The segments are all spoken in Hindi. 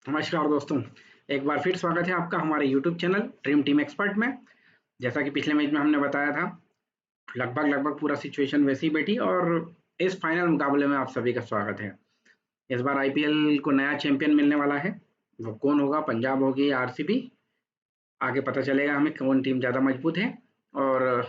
नमस्कार दोस्तों, एक बार फिर स्वागत है आपका हमारे YouTube channel dream team expert में। जैसा कि पिछले मैच में हमने बताया था, लगभग पूरा सिचुएशन वैसी ही बैठी और इस फाइनल मुकाबले में आप सभी का स्वागत है। इस बार आईपीएल को नया चैंपियन मिलने वाला है। वो कौन होगा? पंजाब होगी या आरसीबी? आगे पता चलेगा हमें कौन टीम ज़्यादा मजबूत है। और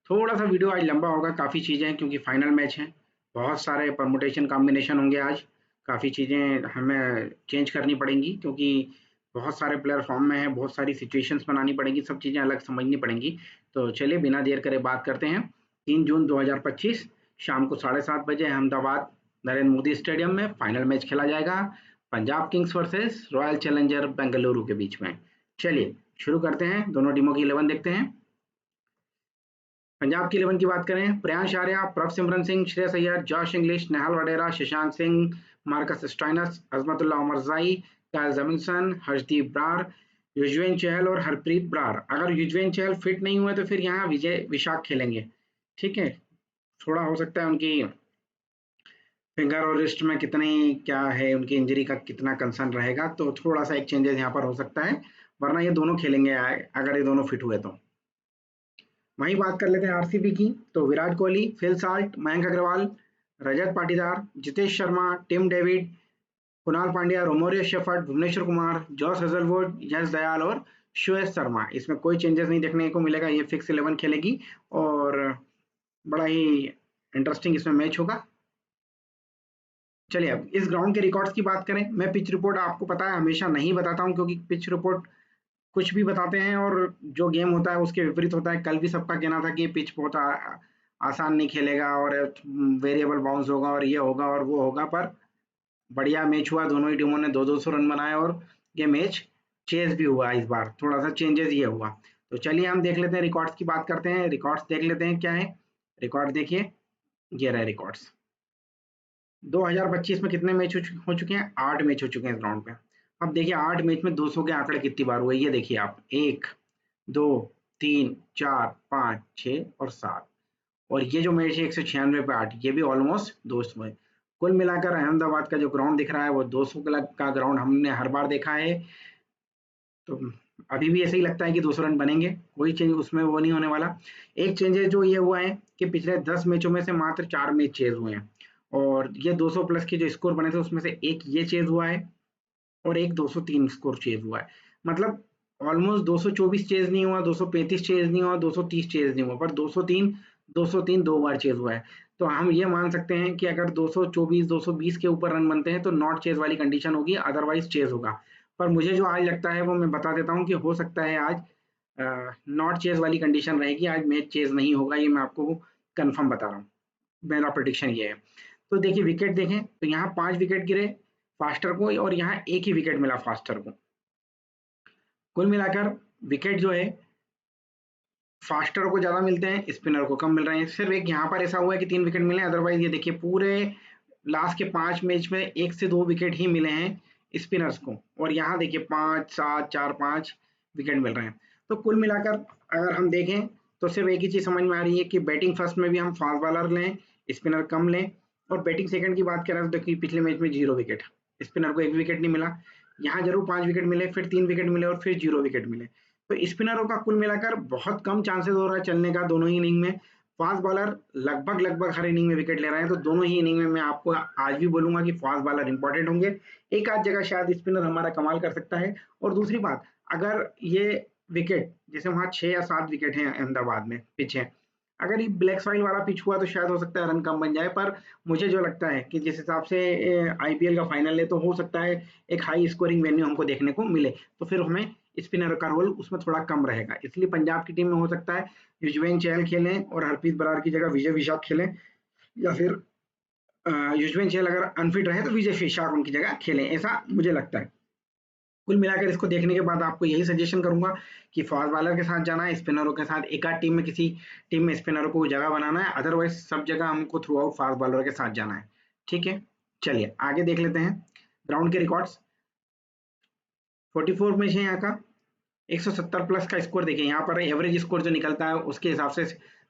थोड़ा सा वीडियो आज लंबा होगा, काफ़ी चीज़ें हैं क्योंकि फाइनल मैच है। बहुत सारे परमुटेशन कॉम्बिनेशन होंगे आज। काफ़ी चीज़ें हमें चेंज करनी पड़ेंगी क्योंकि बहुत सारे प्लेयर फॉर्म में हैं, बहुत सारी सिचुएशंस बनानी पड़ेंगी, सब चीज़ें अलग समझनी पड़ेंगी। तो चलिए बिना देर करे बात करते हैं। 3 जून 2025 शाम को 7:30 बजे अहमदाबाद नरेंद्र मोदी स्टेडियम में फाइनल मैच खेला जाएगा, Punjab Kings versus royal challenger Bengaluru के बीच में। चलिए शुरू करते हैं, दोनों टीमों की 11 देखते हैं। पंजाब की 11 की बात करें, प्रियांश आर्या, प्रभसिमरन सिंह, श्रेयस अय्यर, जॉश इंग्लिश, नेहाल वडेरा, शशांक सिंह, मार्कस स्टोइनिस, अजमतुल्ला उमर जाई, कायल जमीसन, हर्षदीप ब्रार, युजवेंद्र चहल और हरप्रीत ब्रार। अगर युजवेंद्र चहल फिट नहीं हुए तो फिर यहाँ विजय विशाख खेलेंगे। ठीक है, थोड़ा हो सकता है उनकी फिंगर और रिस्ट में कितनी क्या है, उनकी इंजरी का कितना कंसर्न रहेगा, तो थोड़ा सा एक चेंजेस यहाँ पर हो सकता है, वरना ये दोनों खेलेंगे अगर ये दोनों फिट हुए तो। वहीं बात कर लेते हैं आरसीबी की, तो Virat Kohli, Phil Salt, Mayank Agarwal, Rajat Patidar, Jitesh Sharma, Tim David, Krunal Pandya, Romario Shepherd, Bhuvneshwar Kumar, Josh Hazlewood, Yash Dayal और श्रेयस शर्मा। इसमें कोई चेंजेस नहीं देखने को मिलेगा, ये फिक्स 11 खेलेगी और बड़ा ही इंटरेस्टिंग इसमें मैच होगा। चलिए अब इस ग्राउंड के रिकॉर्ड्स की बात करें। मैं पिच रिपोर्ट आपको पता है हमेशा नहीं बताता हूं क्योंकि पिच रिपोर्ट कुछ भी बताते हैं और जो गेम होता है उसके विपरीत होता है। कल भी सबका कहना था कि पिच बहुत आसान नहीं खेलेगा और वेरिएबल बाउंस होगा और ये होगा और वो होगा, पर बढ़िया मैच हुआ। दोनों ही टीमों ने 2-200 रन बनाए और ये मैच चेज भी हुआ। इस बार थोड़ा सा चेंजेस ये हुआ। तो चलिए हम देख लेते हैं, रिकॉर्ड्स की बात करते हैं। रिकॉर्ड्स देख लेते हैं क्या है। रिकॉर्ड देखिए, ये रहे रिकॉर्ड्स। 2025 में कितने मैच हो चुके हैं? 8 मैच हो चुके हैं इस ग्राउंड पे। अब देखिए 8 मैच में 200 के आंकड़े कितनी बार हुए, ये देखिए आप। 1, 2, 3, 4, 5, 6 और 7। और ये जो मैच है 196 पे 8, ये भी ऑलमोस्ट 200 है। कुल मिलाकर अहमदाबाद का जो ग्राउंड दिख रहा है वो 200 का ग्राउंड हमने हर बार देखा है। तो अभी भी ऐसे ही लगता है कि 200 रन बनेंगे, कोई चेंज उसमें वो नहीं होने वाला। एक चेंजेस जो ये हुआ है कि पिछले 10 मैचों में से मात्र 4 मैच चेज हुए हैं और ये 200 प्लस के जो स्कोर बने थे उसमें से एक ये चेज हुआ है और एक 203 स्कोर चेज हुआ है। मतलब ऑलमोस्ट 224 चेज नहीं हुआ, 235 चेज नहीं हुआ, 230 चेज नहीं हुआ, पर 203 दो बार चेज हुआ है। तो हम ये मान सकते हैं कि अगर 224 220 के ऊपर रन बनते हैं तो नॉट चेज वाली कंडीशन होगी, अदरवाइज चेज होगा। पर मुझे जो आज लगता है वो मैं बता देता हूँ कि हो सकता है आज नॉट चेज वाली कंडीशन रहेगी, आज मैच चेज नहीं होगा, ये मैं आपको कंफर्म बता रहा हूँ। मेरा प्रोडिक्शन ये है। तो देखिए विकेट देखें तो यहाँ 5 विकेट गिरे फास्टर को और यहाँ एक ही विकेट मिला फास्टर को। कुल मिलाकर विकेट जो है फास्टर को ज्यादा मिलते हैं, स्पिनर को कम मिल रहे हैं। सिर्फ एक यहाँ पर ऐसा हुआ है कि 3 विकेट मिले, अदरवाइज ये देखिए पूरे लास्ट के 5 मैच में 1 से 2 विकेट ही मिले हैं स्पिनर्स को, और यहाँ देखिए 5 7 4 5 विकेट मिल रहे हैं। तो कुल मिलाकर अगर हम देखें तो सिर्फ एक ही चीज समझ में आ रही है कि बैटिंग फर्स्ट में भी हम फास्ट बॉलर लें, स्पिनर कम लें। और बैटिंग सेकंड की बात करें तो देखिए पिछले मैच में 0 विकेट, स्पिनर को 1 विकेट नहीं मिला। यहाँ जरूर 5 विकेट मिले, फिर 3 विकेट मिले और फिर 0 विकेट मिले। तो स्पिनरों का कुल मिलाकर बहुत कम चांसेस हो रहा है चलने का दोनों ही इनिंग में। फास्ट बॉलर लगभग हर इनिंग में विकेट ले रहे हैं, तो दोनों ही इनिंग में मैं आपको आज भी बोलूंगा कि फास्ट बॉलर इंपॉर्टेंट होंगे। एक आध जगह शायद स्पिनर हमारा कमाल कर सकता है। और दूसरी बात, अगर ये विकेट जैसे वहां 6 या 7 विकेट हैं अहमदाबाद में पिच है, अगर ये ब्लैक सॉइल वाला पिच हुआ तो शायद हो सकता है रन कम बन जाए। पर मुझे जो लगता है कि जिस हिसाब से आईपीएल का फाइनल है तो हो सकता है एक हाई स्कोरिंग वेन्यू हमको देखने को मिले, तो फिर हमें स्पिनर का रोल उसमें थोड़ा कम रहेगा। इसलिए पंजाब की टीम में हो सकता है युजवेंद्र चहल खेलें और हरप्रीत बरार की जगह विजय विशाख खेलें, या फिर युजवेंद्र चहल अगर अनफिट रहे तो विजय विशाख उनकी जगह खेलें, ऐसा मुझे लगता है। कुल मिलाकर इसको देखने के बाद आपको यही सजेशन करूंगा कि फास्ट बॉलर के साथ जाना है, स्पिनरों के साथ एक आध टीम में किसी टीम में स्पिनरों को जगह बनाना है, अदरवाइज सब जगह हमको थ्रू आउट फास्ट बॉलर के साथ जाना है। ठीक है, चलिए आगे देख लेते हैं ग्राउंड के रिकॉर्ड्स। 44 में है यहाँ का 170 प्लस का स्कोर। देखिए यहाँ पर एवरेज स्कोर जो निकलता है उसके हिसाब से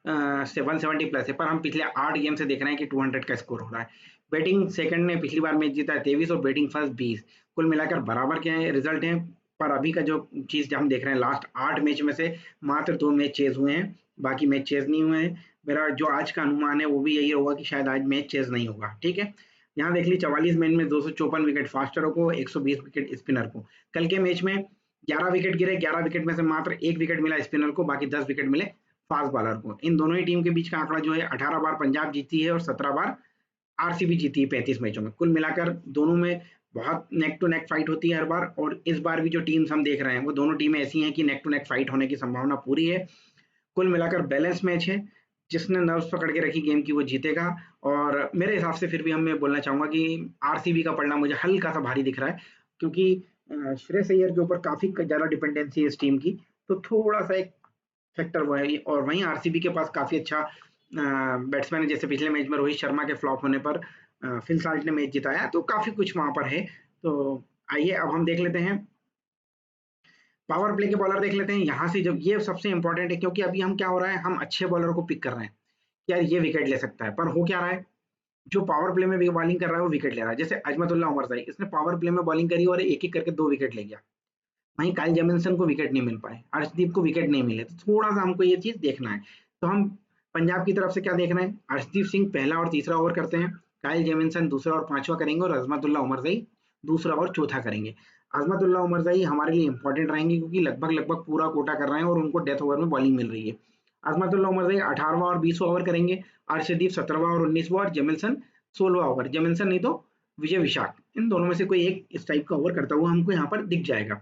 170 प्लस है, पर हम पिछले 8 गेम से देख रहे हैं कि 200 का स्कोर हो रहा है। बैटिंग सेकंड ने पिछली बार मैच जीता है 23 और बैटिंग फर्स्ट 20। कुल मिलाकर बराबर के रिजल्ट हैं। पर अभी का जो चीज हम देख रहे हैं, लास्ट 8 मैच में से मात्र 2 मैच चेज हुए हैं, बाकी मैच चेज नहीं हुए हैं। मेरा जो आज का अनुमान है वो भी यही होगा कि शायद आज मैच चेज नहीं होगा। ठीक है, यहाँ देख ली 44 मैच में 254 विकेट फास्टरों को, 120 विकेट स्पिनर को। कल के मैच में 11 विकेट गिरे, 11 विकेट में से मात्र 1 विकेट मिला स्पिनर को, बाकी 10 विकेट मिले फास्ट बॉलर को। इन दोनों ही टीम के बीच का आंकड़ा जो है 18 बार पंजाब जीती है और 17 बार आरसीबी जीती है 35 मैचों में। कुल मिलाकर दोनों में बहुत नेक टू नेक फाइट होती है हर बार, और इस बार भी जो टीम्स हम देख रहे हैं वो दोनों टीमें ऐसी हैं कि नेक टू नेक फाइट होने की संभावना पूरी है। कुल मिलाकर बैलेंस मैच है, जिसने नर्व्स पकड़ के रखी गेम की वो जीतेगा। और मेरे हिसाब से फिर भी हम मैं बोलना चाहूंगा कि आरसीबी का पलड़ा मुझे हल्का सा भारी दिख रहा है, क्योंकि श्रेयस अय्यर के ऊपर काफी ज्यादा डिपेंडेंसी है इस टीम की, तो थोड़ा सा एक फैक्टर वो है। और वहीं आरसीबी के पास काफी अच्छा बैट्समैन है, जैसे पिछले मैच में रोहित शर्मा के फ्लॉप होने पर फिल साल्ट ने मैच जिताया, तो काफी कुछ वहां पर है। तो आइए अब हम देख लेते हैं पावर प्ले के बॉलर देख लेते हैं। यहाँ से जब ये सबसे इंपॉर्टेंट है, क्योंकि अभी हम क्या हो रहा है, हम अच्छे बॉलर को पिक कर रहे हैं कि यार ये विकेट ले सकता है, पर हो क्या रहा है, जो पावर प्ले में भी बॉलिंग कर रहा है वो विकेट ले रहा है। जैसे अजमतुल्ला उमर साई, इसने पावर प्ले में बॉलिंग करी और एक एक करके 2 विकेट ले गया। वहीं काइल जेमिसन को विकेट नहीं मिल पाए, अर्शदीप को विकेट नहीं मिले, तो थोड़ा सा हमको ये चीज देखना है। तो हम पंजाब की तरफ से क्या देख रहे हैं, अर्शदीप सिंह पहला और तीसरा ओवर करते हैं, काइल जेमिसन दूसरा और पांचवा करेंगे, और अजमतुल्ला उमर साई दूसरा और चौथा करेंगे। अजमतुल्ला उमर साई हमारे लिए इंपॉर्टेंट रहेंगे, क्योंकि लगभग लगभग पूरा कोटा कर रहे हैं और उनको डेथ ओवर में बॉलिंग मिल रही है। अजमतुल्ला उमर साई 18वां और 20वां ओवर करेंगे, अर्शदीप 17वां और 19वां, और जेमिसन 16वां ओवर। जेमिसन नहीं तो विजय विशाख, इन दोनों में से कोई एक इस टाइप का ओवर करता हुआ हमको यहाँ पर दिख जाएगा।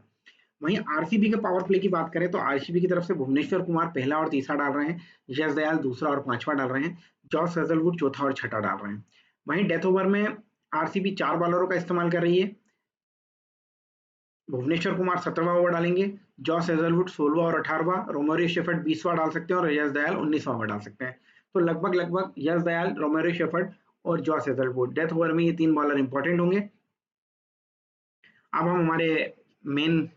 वहीं आरसीबी के पावर प्ले की बात करें तो आरसीबी की तरफ से भुवनेश्वर कुमार पहला और तीसरा डाल रहे हैं, यश दयाल दूसरा और पांचवा डाल रहे हैं, जॉस हेजलवुड चौथा और छठा डाल रहे हैं। वहीं डेथ ओवर में आरसीबी 4 बॉलरों का इस्तेमाल कर रही है। भुवनेश्वर कुमार 17वां ओवर डालेंगे, जॉस हेजलवुड 16वां और 18वां, रोमेरो शेफर्ड 20वां डाल सकते हैं, और यश दयाल 19वां ओवर डाल सकते हैं। तो लगभग लगभग यश दयाल, रोमेरो शेफर्ड और जॉस हेजलवुड डेथ ओवर में ये 3 बॉलर इंपॉर्टेंट होंगे। अब हम हमारे मेन,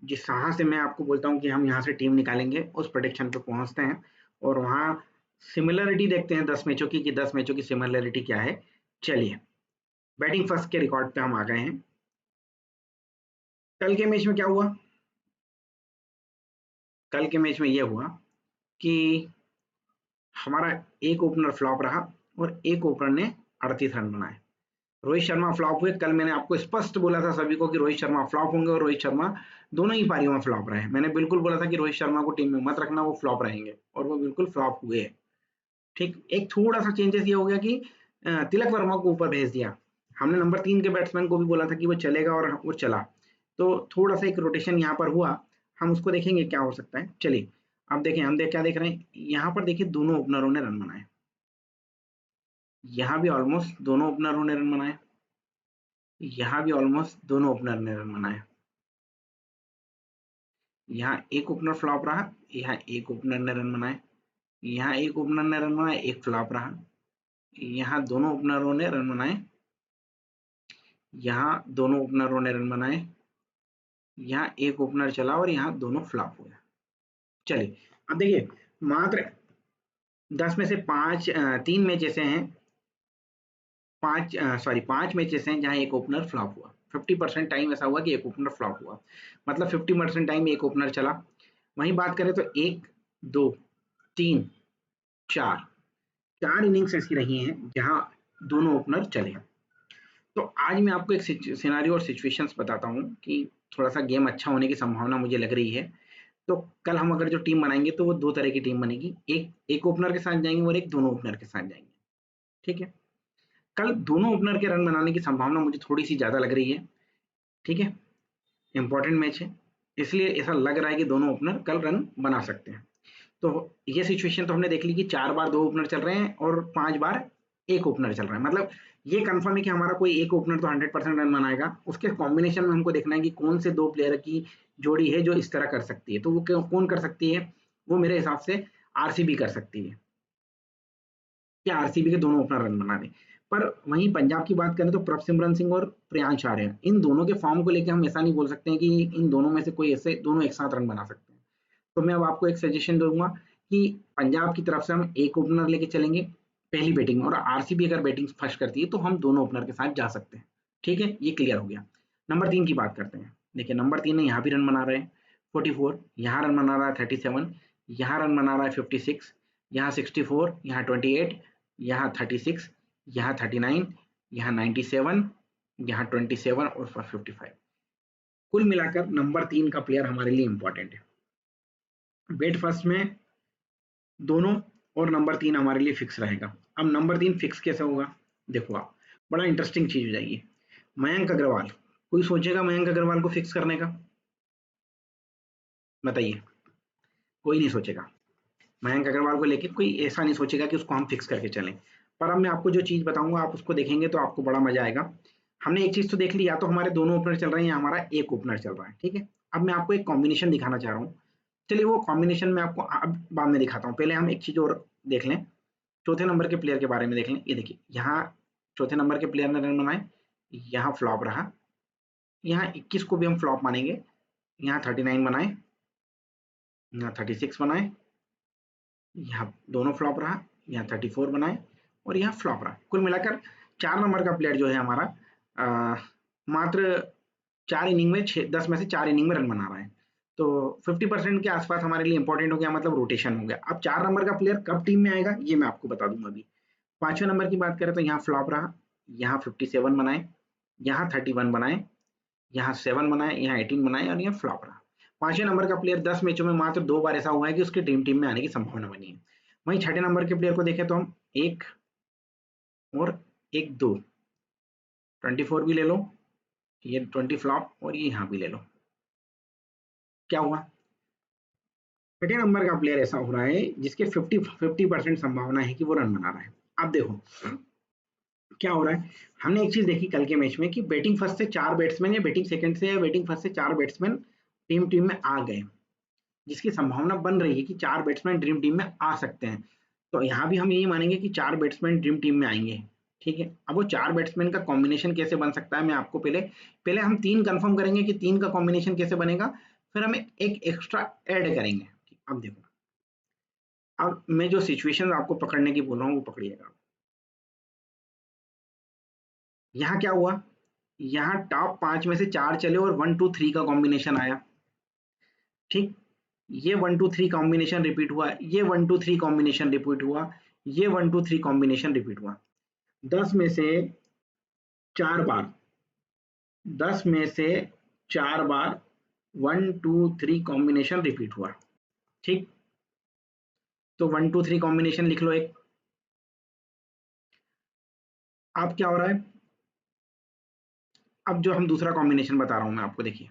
जिस यहाँ से मैं आपको बोलता हूँ कि हम यहाँ से टीम निकालेंगे, उस प्रेडिक्शन पे पहुंचते हैं, और वहाँ सिमिलरिटी देखते हैं 10 मैचों की, कि 10 मैचों की सिमिलरिटी क्या है। चलिए, बैटिंग फर्स्ट के रिकॉर्ड पे हम आ गए हैं। कल के मैच में क्या हुआ, कल के मैच में ये हुआ कि हमारा एक ओपनर फ्लॉप रहा और एक ओपनर ने 38 रन बनाए। रोहित शर्मा फ्लॉप हुए। कल मैंने आपको स्पष्ट बोला था सभी को कि रोहित शर्मा फ्लॉप होंगे, और रोहित शर्मा दोनों ही पारियों में फ्लॉप रहे। मैंने बिल्कुल बोला था कि रोहित शर्मा को टीम में मत रखना, वो फ्लॉप रहेंगे, और वो बिल्कुल फ्लॉप हुए। ठीक, एक थोड़ा सा चेंजेस ये हो गया कि तिलक वर्मा को ऊपर भेज दिया। हमने नंबर 3 के बैट्समैन को भी बोला था कि वो चलेगा, और वो चला। तो थोड़ा सा एक रोटेशन यहाँ पर हुआ, हम उसको देखेंगे क्या हो सकता है। चलिए अब देखें, हम क्या देख रहे हैं, यहाँ पर देखिए दोनों ओपनरों ने रन बनाए, यहाँ भी ऑलमोस्ट दोनों ओपनरों ने रन बनाए, यहाँ भी ऑलमोस्ट दोनों ओपनर ने रन बनाए। यहाँ एक ओपनर फ्लॉप रहा, यहाँ एक ओपनर ने रन बनाए, यहाँ एक ओपनर ने रन बनाए, एक फ्लॉप रहा, यहाँ दोनों ओपनरों ने रन बनाए, यहाँ दोनों ओपनरों ने रन बनाए, यहाँ एक ओपनर चला और यहाँ दोनों फ्लॉप हुए। चलिए अब देखिए, मात्र 10 में से 3 मैच ऐसे हैं, 5 मैच ऐसे हैं जहाँ एक ओपनर फ्लॉप हुआ। 50% टाइम ऐसा हुआ कि एक ओपनर फ्लॉप हुआ, मतलब 50% टाइम एक ओपनर चला। वहीं बात करें तो 1, 2, 3, 4 4 इनिंग्स ऐसी रही हैं जहां दोनों ओपनर चले। तो आज मैं आपको एक सिनारियो और सिचुएशंस बताता हूं कि थोड़ा सा गेम अच्छा होने की संभावना मुझे लग रही है। तो कल हम अगर जो टीम बनाएंगे तो वो 2 तरह की टीम बनेगी, एक एक ओपनर के साथ जाएंगे और एक दोनों ओपनर के साथ जाएंगे। ठीक है, कल दोनों ओपनर के रन बनाने की संभावना मुझे थोड़ी सी ज्यादा लग रही है। ठीक है, इंपॉर्टेंट मैच है, इसलिए ऐसा लग रहा है कि दोनों ओपनर कल रन बना सकते हैं। तो ये सिचुएशन तो हमने देख ली कि 4 बार 2 ओपनर चल रहे हैं और 5 बार एक ओपनर चल रहा है, मतलब ये कंफर्म है कि हमारा कोई एक ओपनर तो 100% रन बनाएगा। उसके कॉम्बिनेशन में हमको देखना है कि कौन से 2 प्लेयर की जोड़ी है जो इस तरह कर सकती है। तो वो कौन कर सकती है, वो मेरे हिसाब से आरसीबी कर सकती है, कि आरसीबी के दोनों ओपनर रन बना दें। पर वहीं पंजाब की बात करें तो प्रभसिमरन सिंह और प्रियांश आर्य, इन दोनों के फॉर्म को लेकर हम ऐसा नहीं बोल सकते हैं कि इन दोनों में से कोई ऐसे दोनों एक साथ रन बना सकते हैं। तो मैं अब आपको एक सजेशन दूंगा कि पंजाब की तरफ से हम एक ओपनर लेके चलेंगे, पहली बैटिंग, और आरसीबी अगर बैटिंग फर्स्ट करती है तो हम दोनों ओपनर के साथ जा सकते हैं। ठीक है, ये क्लियर हो गया। नंबर 3 की बात करते हैं। देखिए नंबर 3 ने यहाँ भी रन बना रहे हैं 44, यहाँ रन बना रहा है 37, यहाँ रन बना रहा है 56, यहाँ 64, यहाँ 28, यहाँ 36, यहाँ 39, यहाँ 97, यहाँ 27 और 55। कुल मिलाकर नंबर 3 का प्लेयर हमारे लिए इंपॉर्टेंट है। बेट फर्स्ट में दोनों और नंबर 3 हमारे लिए फिक्स रहेगा। अब नंबर 3 फिक्स कैसे होगा, देखो आप, बड़ा इंटरेस्टिंग चीज हो जाएगी। मयंक अग्रवाल, कोई सोचेगा मयंक अग्रवाल को फिक्स करने का? बताइए, कोई नहीं सोचेगा। मयंक अग्रवाल को लेके कोई ऐसा नहीं सोचेगा कि उसको हम फिक्स करके चलें। पर अब मैं आपको जो चीज बताऊंगा आप उसको देखेंगे तो आपको बड़ा मजा आएगा। हमने एक चीज तो देख ली, या तो हमारे दोनों ओपनर चल रहे हैं या हमारा एक ओपनर चल रहा है। ठीक है, अब मैं आपको एक कॉम्बिनेशन दिखाना चाह रहा हूँ। चलिए वो कॉम्बिनेशन मैं आपको अब बाद में दिखाता हूँ, पहले हम एक चीज और देख लें। चौथे नंबर के प्लेयर के बारे में देख लें। ये देखिए, यहाँ चौथे नंबर के प्लेयर ने रन बनाए, यहाँ फ्लॉप रहा, यहाँ 21 को भी हम फ्लॉप मानेंगे, यहाँ 39 बनाए, यहाँ 36 बनाए, यहाँ दोनों फ्लॉप रहा, यहाँ 34 बनाए और यहाँ फ्लॉप रहा। कुल मिलाकर 4 नंबर का प्लेयर जो है हमारा मात्र 4 इनिंग में 10 में से 4 इनिंग में रन बना रहा है। तो 50% के आसपास हमारे लिए इंपॉर्टेंट हो गया, मतलब रोटेशन हो गया। अब 4 नंबर का प्लेयर कब टीम में आएगा ये मैं आपको बता दूंगा अभी। 5वें नंबर की बात करें तो यहाँ फ्लॉप रहा, यहाँ 57 बनाए, यहाँ 31 बनाए, यहाँ 7 बनाए, यहाँ 18 बनाए और यहाँ फ्लॉप रहा। 5वें नंबर का प्लेयर 10 मैचों में मात्र 2 बार ऐसा हुआ है कि उसकी ड्रीम टीम में आने की संभावना बनी है। वहीं 6ठे नंबर के प्लेयर को देखें तो हम 1 और 1 2 24 भी ले लो, ये 20 फ्लॉप और ये यहाँ भी ले लो। क्या हुआ, 6ठे नंबर का प्लेयर ऐसा हो रहा है जिसके 50% संभावना है कि वो रन बना रहा है। अब देखो क्या हो रहा है, हमने एक चीज देखी कल के मैच में कि बैटिंग फर्स्ट से 4 बैट्समैन या बैटिंग सेकंड से या बैटिंग फर्स्ट से 4 बैट्समैन टीम में आ गए, जिसकी संभावना बन रही है कि 4 बैट्समैन ड्रीम टीम में आ सकते हैं। तो यहाँ भी हम यही मानेंगे कि 4 बैट्समैन ड्रीम टीम में आएंगे। ठीक है, अब वो 4 बैट्समैन का कॉम्बिनेशन कैसे बन सकता है मैं आपको पहले पहले हम 3 कंफर्म करेंगे कि 3 का कॉम्बिनेशन कैसे बनेगा, फिर हम एक एक्स्ट्रा ऐड करेंगे। अब देखो, अब मैं जो सिचुएशन आपको पकड़ने की बोल रहा हूँ वो पकड़िएगा। यहाँ क्या हुआ, यहाँ टॉप 5 में से 4 चले और 1 2 3 का कॉम्बिनेशन आया। ठीक, ये 1 2 3 कॉम्बिनेशन रिपीट हुआ, ये 1 2 3 कॉम्बिनेशन रिपीट हुआ, ये 1 2 3 कॉम्बिनेशन रिपीट हुआ। 10 में से 4 बार, 10 में से 4 बार 1 2 3 कॉम्बिनेशन रिपीट हुआ। ठीक, तो 1 2 3 कॉम्बिनेशन लिख लो एक। अब क्या हो रहा है, अब जो हम दूसरा कॉम्बिनेशन बता रहा हूं मैं आपको, देखिए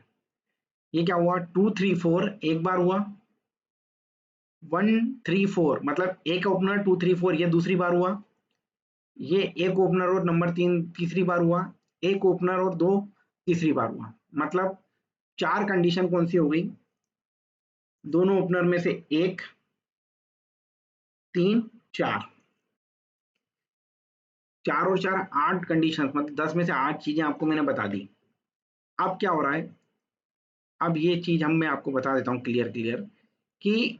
ये क्या हुआ, 2 3 4 एक बार हुआ, 1 3 4 मतलब एक ओपनर 2 3 4 ये दूसरी बार हुआ, ये एक ओपनर और नंबर 3 तीसरी बार हुआ, एक ओपनर और 2 तीसरी बार हुआ। मतलब 4 कंडीशन कौन सी हो गई, दोनों ओपनर में से 1 3 4, 4 और 4 8 कंडीशन, मतलब 10 में से 8 चीजें आपको मैंने बता दी। अब क्या हो रहा है, अब ये चीज मैं आपको बता देता हूँ क्लियर क्लियर कि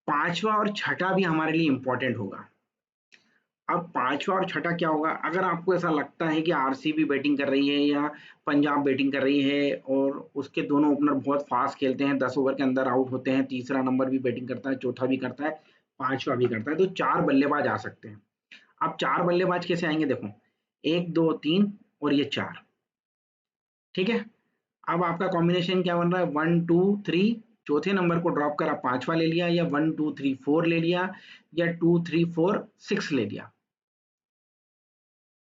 5वां और 6ठा भी हमारे लिए इंपॉर्टेंट होगा। अब 5वां और 6ठा क्या होगा, अगर आपको ऐसा लगता है कि आरसीबी बैटिंग कर रही है या पंजाब बैटिंग कर रही है और उसके दोनों ओपनर बहुत फास्ट खेलते हैं, 10 ओवर के अंदर आउट होते हैं, तीसरा नंबर भी बैटिंग करता है, चौथा भी करता है, 5वां भी करता है, तो 4 बल्लेबाज आ सकते हैं। अब 4 बल्लेबाज कैसे आएंगे, देखो 1 2 3 और ये 4। ठीक है, अब आपका कॉम्बिनेशन क्या बन रहा है, 1 2 3, चौथे नंबर को ड्रॉप करा 5वां ले लिया, या 1 2 3 4 ले लिया, या 2 3 4 6 ले लिया।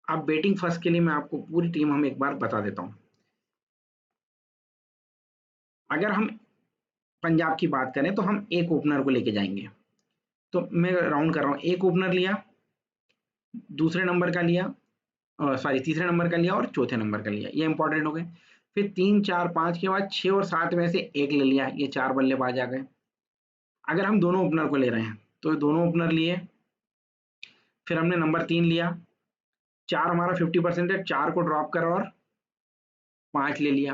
अब बैटिंग फर्स्ट के लिए मैं आपको पूरी टीम हम एक बार बता देता हूं। अगर हम पंजाब की बात करें तो हम एक ओपनर को लेके जाएंगे। तो मैं राउंड कर रहा हूं, एक ओपनर लिया, दूसरे नंबर का लिया, सॉरी तीसरे नंबर का लिया और चौथे नंबर का लिया, ये इंपॉर्टेंट हो गए। फिर 3 4 5 के बाद 6 और 7 में से एक ले लिया, ये 4 बल्लेबाज आ गए। अगर हम दोनों ओपनर को ले रहे हैं तो दोनों ओपनर लिए, फिर हमने नंबर 3 लिया, 4 हमारा 50% है, 4 को ड्रॉप करा और 5 ले लिया।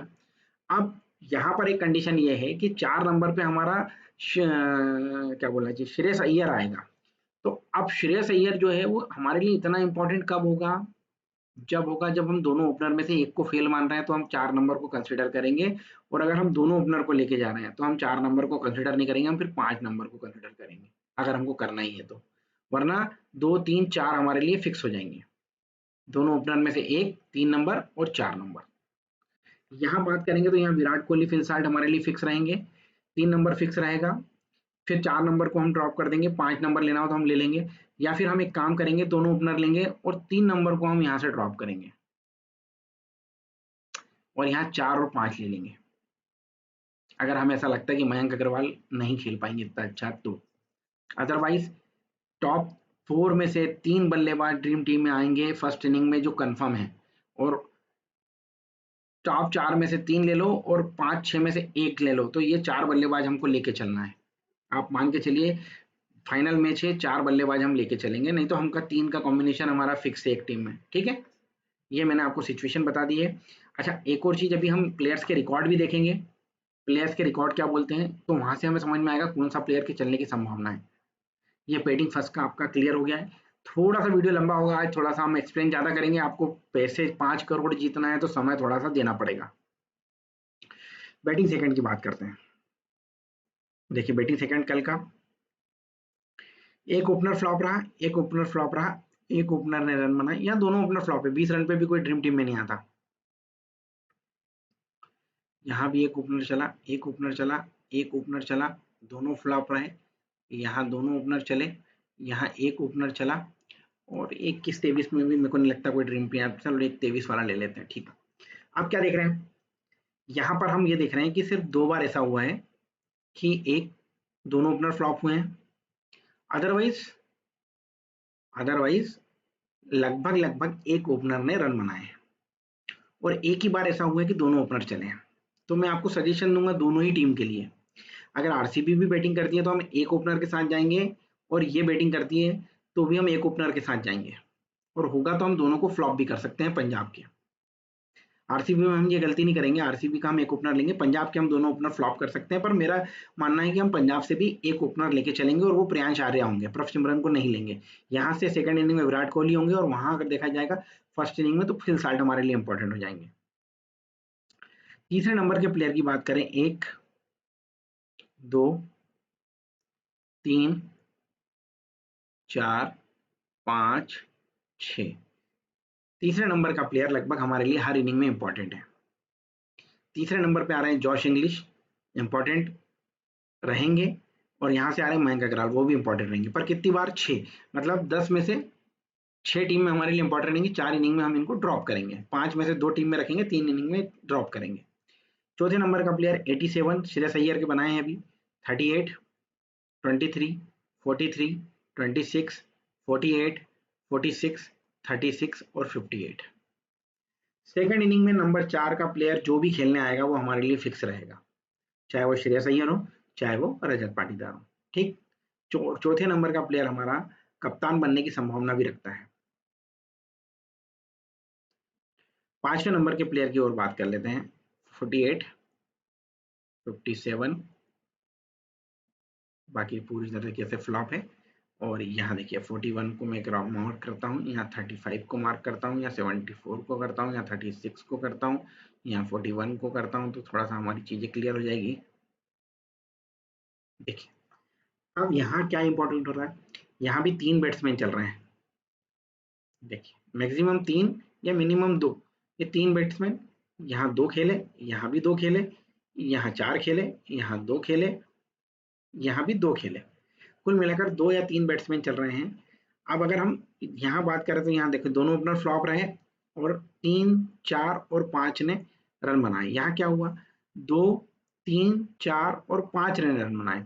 अब यहाँ पर एक कंडीशन ये है कि 4 नंबर पे हमारा क्या बोला जी, श्रेयस अय्यर आएगा। तो अब श्रेयस अय्यर जो है वो हमारे लिए इतना इंपॉर्टेंट कब होगा, जब हम दोनों ओपनर में से एक को फेल मान रहे हैं तो हम 4 नंबर को कंसीडर करेंगे, और अगर हम दोनों ओपनर को लेके जा रहे हैं तो हम 4 नंबर को कंसीडर नहीं करेंगे, हम फिर 5 नंबर को कंसीडर करेंगे अगर हमको करना ही है तो। वरना 2, 3, 4 हमारे लिए फिक्स हो जाएंगे, दोनों ओपनर में से एक, 3 नंबर और 4 नंबर। यहाँ बात करेंगे तो यहाँ विराट कोहली, फिल साल्ट हमारे लिए फिक्स रहेंगे, 3 नंबर फिक्स रहेगा, फिर 4 नंबर को हम ड्रॉप कर देंगे, 5 नंबर लेना हो तो हम ले लेंगे, या फिर हम एक काम करेंगे दोनों ओपनर लेंगे और 3 नंबर को हम यहाँ से ड्रॉप करेंगे और यहाँ 4 और 5 ले लेंगे, अगर हमें ऐसा लगता है कि मयंक अग्रवाल नहीं खेल पाएंगे इतना अच्छा तो। अदरवाइज टॉप 4 में से 3 बल्लेबाज ड्रीम टीम में आएंगे फर्स्ट इनिंग में जो कंफर्म है, और टॉप 4 में से 3 ले लो और 5-6 में से एक ले लो, तो ये 4 बल्लेबाज हमको लेके चलना है। आप मान के चलिए फाइनल मैच है, 4 बल्लेबाज हम लेके चलेंगे, नहीं तो हमका 3 का कॉम्बिनेशन हमारा फिक्स है एक टीम में, ठीक है। ये मैंने आपको सिचुएशन बता दी है। अच्छा, एक और चीज, अभी हम प्लेयर्स के रिकॉर्ड भी देखेंगे, प्लेयर्स के रिकॉर्ड क्या बोलते हैं, तो वहां से हमें समझ में आएगा कौन सा प्लेयर के चलने की संभावना है। ये बैटिंग फर्स्ट का आपका क्लियर हो गया है। थोड़ा सा वीडियो लंबा होगा आज, थोड़ा सा हम एक्सप्लेन ज्यादा करेंगे, आपको पैसे 5 करोड़ जीतना है तो समय थोड़ा सा देना पड़ेगा। बैटिंग सेकंड की बात करते हैं। देखिए बैटिंग सेकंड कल का, एक ओपनर फ्लॉप रहा, एक ओपनर फ्लॉप रहा, एक ओपनर ने रन बनाए, या दोनों ओपनर फ्लॉप है, 20 रन पे भी कोई ड्रीम टीम में नहीं आता। यहाँ भी एक ओपनर चला, एक ओपनर चला, एक ओपनर चला, दोनों फ्लॉप रहे, यहाँ दोनों ओपनर चले, यहाँ एक ओपनर चला, और 21-23 में भी मेरे को नहीं लगता कोई ड्रीम टीम, चलो एक 23 वाला ले लेते हैं, ठीक है। अब क्या देख रहे हैं, यहाँ पर हम ये देख रहे हैं कि सिर्फ 2 बार ऐसा हुआ है कि एक दोनों ओपनर फ्लॉप हुए हैं, अदरवाइज अदरवाइज लगभग लगभग एक ओपनर ने रन बनाए, और एक ही बार ऐसा हुआ है कि दोनों ओपनर चले हैं। तो मैं आपको सजेशन दूंगा दोनों ही टीम के लिए, अगर आरसीबी भी बैटिंग करती है तो हम एक ओपनर के साथ जाएंगे, और ये बैटिंग करती है तो भी हम एक ओपनर के साथ जाएंगे, और होगा तो हम दोनों को फ्लॉप भी कर सकते हैं पंजाब के। आरसीबी में हम ये गलती नहीं करेंगे, आरसीबी का हम एक ओपनर लेंगे, पंजाब के हम दोनों ओपनर फ्लॉप कर सकते हैं, पर मेरा मानना है कि हम पंजाब से भी एक ओपनर लेके चलेंगे, और वो प्रियांश आर्या होंगे, प्रभसिमरन को नहीं लेंगे। यहाँ से सेकंड इनिंग में विराट कोहली होंगे, और वहां अगर देखा जाएगा फर्स्ट इनिंग में तो फिल साल्ट हमारे लिए इंपॉर्टेंट हो जाएंगे। तीसरे नंबर के प्लेयर की बात करें, 1, 2, 3, 4, 5, 6, तीसरे नंबर का प्लेयर लगभग हमारे लिए हर इनिंग में इंपॉर्टेंट है। तीसरे नंबर पे आ रहे हैं जॉश इंग्लिश, इंपॉर्टेंट रहेंगे, और यहाँ से आ रहे हैं मयंक अग्रवाल, वो भी इंपॉर्टेंट रहेंगे, पर कितनी बार, 6, मतलब 10 में से 6 टीम में हमारे लिए इंपॉर्टेंट रहेंगे, 4 इनिंग में हम इनको ड्रॉप करेंगे, 5 में से 2 टीम में रखेंगे, 3 इनिंग में ड्रॉप करेंगे। चौथे नंबर का प्लेयर 87 श्रेयस अय्यर के बनाए हैं अभी, 38, 23, 43, 26, 48, 46, 36 और 58। सेकंड इनिंग में नंबर 4 का प्लेयर जो भी खेलने आएगा वो हमारे लिए फिक्स रहेगा, चाहे वो श्रेयस अय्यर हो, चाहे वो रजत पाटीदार हो, ठीक। चौथे नंबर का प्लेयर हमारा कप्तान बनने की संभावना भी रखता है। पांचवें नंबर के प्लेयर की ओर बात कर लेते हैं, 48, 57, बाकी पूरी तरीके से फ्लॉप है, और यहाँ देखिए 41 को मैं मार्क करता हूँ, यहाँ 35 को मार्क करता हूँ, यहाँ 74 को करता हूँ, यहाँ 36 को करता हूँ, यहाँ 41 को करता हूँ, तो थोड़ा सा हमारी चीजें क्लियर हो जाएगी। देखिए अब यहाँ क्या इंपॉर्टेंट हो रहा है, यहाँ भी 3 बैट्समैन चल रहे हैं, देखिए मैक्सिमम 3 या मिनिमम 2, ये 3 बैट्समैन, यहाँ 2 खेले, यहाँ भी 2 खेले, यहाँ 4 खेले, यहाँ 2 खेले, यहाँ भी 2 खेले, कुल मिलाकर 2 या 3 बैट्समैन चल रहे हैं। अब अगर हम यहाँ बात करें तो यहाँ देखो दोनों ओपनर फ्लॉप रहे, और 3, 4 और 5 ने रन बनाए, यहाँ क्या हुआ, 2, 3, 4 और 5 ने रन बनाए,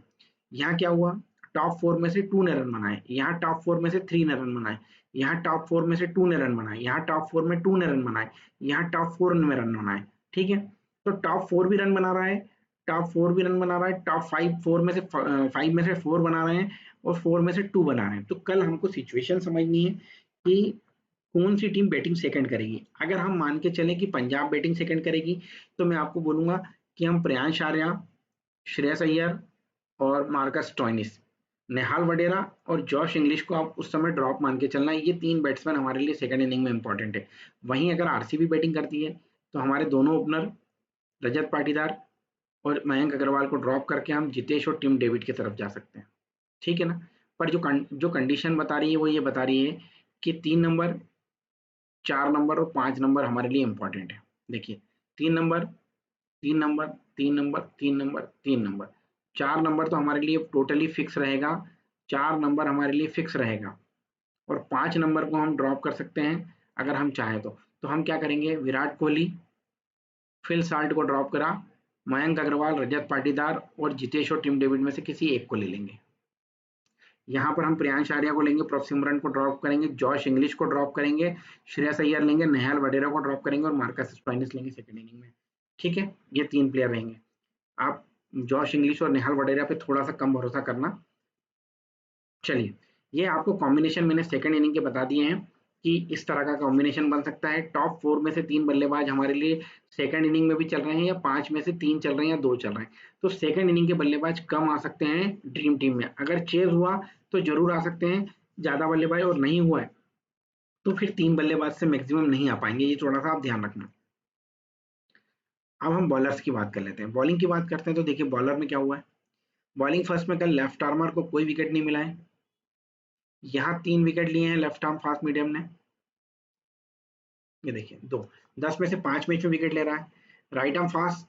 यहाँ क्या हुआ, टॉप 4 में से 2 ने रन बनाए, यहाँ टॉप 4 में से 3 ने रन बनाए, यहाँ टॉप 4 में से 2 ने रन बनाए, यहाँ टॉप 4 में 2 ने रन बनाए, यहाँ टॉप 4 में रन बनाए, ठीक है। तो टॉप 4 भी रन बना रहा है, टॉप 4 भी रन बना रहा है, टॉप 5 4 में से 5 में से 4 बना रहे हैं, और 4 में से 2 बना रहे हैं। तो कल हमको सिचुएशन समझनी है कि कौन सी टीम बैटिंग सेकंड करेगी। अगर हम मान के चलें कि पंजाब बैटिंग सेकंड करेगी, तो मैं आपको बोलूंगा कि हम प्रियांश आर्या, श्रेयस अय्यर और मार्कस स्टोइनिस, नेहाल वडेरा और जॉश इंग्लिश को आप उस समय ड्रॉप मान के चलना है। ये 3 बैट्समैन हमारे लिए सेकंड इनिंग में इंपॉर्टेंट है। वहीं अगर आरसीबी बैटिंग करती है तो हमारे दोनों ओपनर रजत पाटीदार और मयंक अग्रवाल को ड्रॉप करके हम जितेश और टिम डेविड की तरफ जा सकते हैं। ठीक है ना? पर जो कंडीशन बता रही है वो ये बता रही है कि 3 नंबर, 4 नंबर और 5 नंबर हमारे लिए इंपॉर्टेंट है। देखिए 3 number, 3 number, 3 number, 3 number, 3 number, 4 number तो हमारे लिए टोटली फिक्स रहेगा। 4 नंबर हमारे लिए फिक्स रहेगा और 5 नंबर को हम ड्रॉप कर सकते हैं अगर हम चाहें तो। तो हम क्या करेंगे, विराट कोहली, फिल साल्ट को ड्रॉप करा, मयंक अग्रवाल, रजत पाटीदार और जितेश और टिम डेविड में से किसी एक को ले लेंगे। यहाँ पर हम प्रियांश आर्या को लेंगे, प्रभ सिमरन को ड्रॉप करेंगे, जॉश इंग्लिश को ड्रॉप करेंगे, श्रेयस अय्यर लेंगे, नेहाल वडेरा को ड्रॉप करेंगे और मार्कस स्टोइनिस लेंगे सेकंड इनिंग में। ठीक है, ये 3 प्लेयर रहेंगे। आप जॉश इंग्लिश और नेहाल वडेरा पे थोड़ा सा कम भरोसा करना। चलिए, ये आपको कॉम्बिनेशन मैंने सेकंड इनिंग के बता दिए हैं कि इस तरह का कॉम्बिनेशन बन सकता है। टॉप 4 में से 3 बल्लेबाज हमारे लिए सेकंड इनिंग में भी चल रहे हैं या 5 में से 3 चल रहे हैं या 2 चल रहे हैं। तो सेकंड इनिंग के बल्लेबाज कम आ सकते हैं ड्रीम टीम में। अगर चेज हुआ तो जरूर आ सकते हैं ज्यादा बल्लेबाज, और नहीं हुआ है तो फिर 3 बल्लेबाज से मैक्सिमम नहीं आ पाएंगे। ये थोड़ा सा आप ध्यान रखना। अब हम बॉलर्स की बात कर लेते हैं। बॉलिंग की बात करते हैं तो देखिए बॉलर में क्या हुआ है। बॉलिंग फर्स्ट में कल लेफ्ट आर्मर को कोई विकेट नहीं मिला है। यहाँ 3 विकेट लिए हैं लेफ्ट आर्म फास्ट मीडियम ने। ये देखिए 2, 10 में से 5 मैच में विकेट ले रहा है। राइट आर्म फास्ट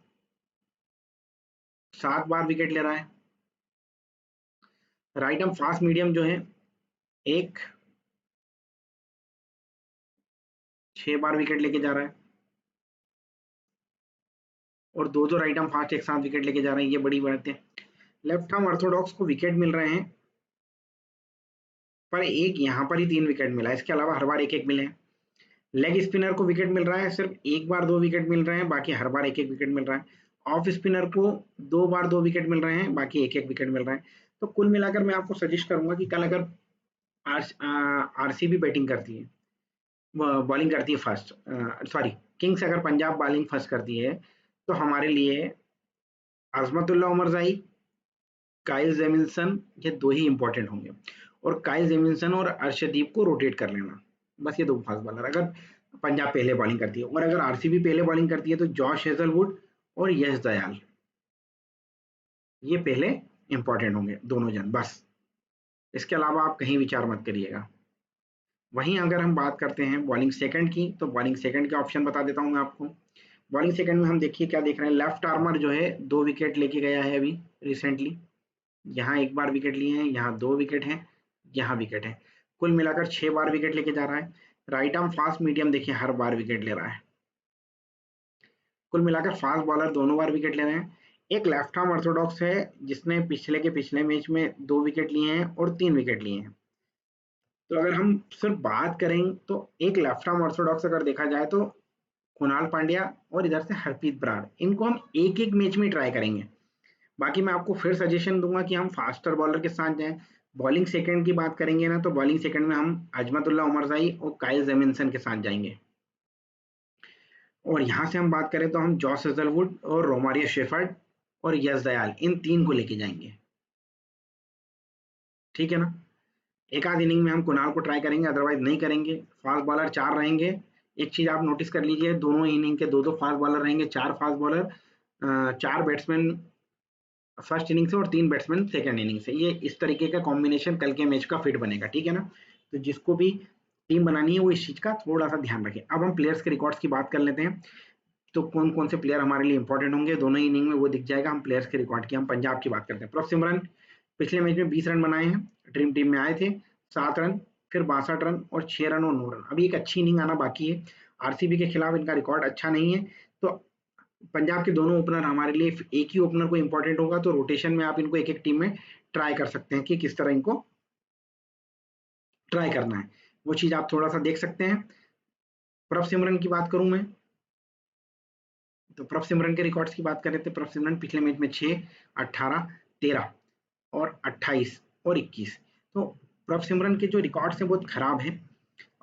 7 बार विकेट ले रहा है। राइट आर्म फास्ट मीडियम जो है एक 6 बार विकेट लेके जा रहा है और दो राइट आर्म फास्ट एक साथ विकेट लेके जा रहे हैं। ये बड़ी बात है। लेफ्ट आर्म ऑर्थोडॉक्स को विकेट मिल रहे हैं पर एक यहाँ पर ही 3 विकेट मिला है, इसके अलावा हर बार एक एक मिले हैं। लेग स्पिनर को विकेट मिल रहा है, सिर्फ एक बार 2 विकेट मिल रहे हैं, बाकी हर बार एक एक विकेट मिल रहा है। ऑफ स्पिनर को 2 बार 2 विकेट मिल रहे हैं, बाकी एक एक विकेट मिल रहा है। तो कुल मिलाकर मैं आपको सजेस्ट करूंगा कि कल अगर आरसीबी बैटिंग करती है, बॉलिंग करती है फर्स्ट, सॉरी किंग्स अगर पंजाब बॉलिंग फर्स्ट करती है तो हमारे लिए अजमतुल्ला उमरजाई, काइल जेमिल्सन, ये 2 ही इंपॉर्टेंट होंगे। और काइल जेमिल्सन और अर्शदीप को रोटेट कर लेना। बस ये 2 फास्ट बॉलर अगर पंजाब पहले बॉलिंग करती है। और अगर आरसीबी पहले बॉलिंग करती है तो जॉश हेजलवुड और यश दयाल, ये पहले इंपॉर्टेंट होंगे दोनों जन। बस इसके अलावा आप कहीं विचार मत करिएगा। वहीं अगर हम बात करते हैं बॉलिंग सेकंड की, तो बॉलिंग सेकंड के ऑप्शन बता देता हूं मैं आपको। बॉलिंग सेकंड में हम देखिए क्या देख रहे हैं। लेफ्ट आर्मर जो है 2 विकेट लेके गया है अभी रिसेंटली। यहाँ एक बार विकेट लिए हैं, यहाँ 2 विकेट हैं, यहाँ विकेट है। कुल मिलाकर 6 बार विकेट लेके जा रहा है। राइट आर्म फास्ट मीडियम देखिए हर बार विकेट ले रहा है। कुल मिलाकर फास्ट बॉलर दोनों बार विकेट ले रहे हैं। एक लेफ्ट आर्म ऑर्थोडॉक्स है जिसने पिछले मैच में 2 विकेट लिए हैं और 3 विकेट लिए हैं। तो अगर हम सिर्फ बात करें तो एक लेफ्ट आर्म ऑर्थोडॉक्स अगर देखा जाए तो कुणाल पांड्या और इधर से हरप्रीत बराड़, इनको हम एक एक मैच में ट्राई करेंगे। बाकी मैं आपको फिर सजेशन दूंगा कि हम फास्टर बॉलर के साथ जाएं। बॉलिंग सेकंड की बात करेंगे ना तो बॉलिंग सेकंड में हम अजमतुल्ला उमरजाई और काइल जेमिन्सन के साथ जाएंगे। और यहाँ से हम बात करें तो हम जॉस हेजलवुड और रोमारियो शेफर्ड और यश दयाल, इन 3 को लेके जाएंगे। ठीक है ना? एक आध इनिंग में हम कुणाल को ट्राई करेंगे, अदरवाइज नहीं करेंगे। फास्ट बॉलर 4 रहेंगे। एक चीज आप नोटिस कर लीजिए, दोनों इनिंग के 2-2 फास्ट बॉलर रहेंगे, 4 fast bowler, 4 batsman first inning से और 3 बैट्समैन सेकंड इनिंग से। ये इस तरीके का कॉम्बिनेशन कल के मैच का फिट बनेगा। ठीक है ना? तो जिसको भी टीम बनानी है वो इस चीज का थोड़ा सा ध्यान रखें। अब हम प्लेयर्स के रिकॉर्ड्स की बात कर लेते हैं। तो कौन कौन से प्लेयर हमारे लिए इंपॉर्टेंट होंगे दोनों ही इनिंग में वो दिख जाएगा। हम प्लेयर्स के रिकॉर्ड की, हम पंजाब की बात करते हैं। प्रभ सिमरन पिछले मैच में 20 रन बनाए हैं, ड्रीम टीम में आए थे। 7 रन, फिर 62 रन और 6 रन और 9 रन। अभी एक अच्छी इनिंग आना बाकी है। आरसीबी के खिलाफ इनका रिकॉर्ड अच्छा नहीं है। तो पंजाब के दोनों ओपनर हमारे लिए, एक ही ओपनर को इंपॉर्टेंट होगा तो रोटेशन में आप इनको एक एक टीम में ट्राई कर सकते हैं कि किस तरह इनको ट्राई करना है। वो चीज आप थोड़ा सा देख सकते हैं। प्रभ सिमरन की बात करूं मैं तो प्रभ सिमरन के रिकॉर्ड्स की बात करें तो प्रभ सिमरन पिछले मैच में 6, 18, 13 और 28 और 21। तो प्रभ सिमरन के जो रिकॉर्ड्स हैं बहुत खराब हैं।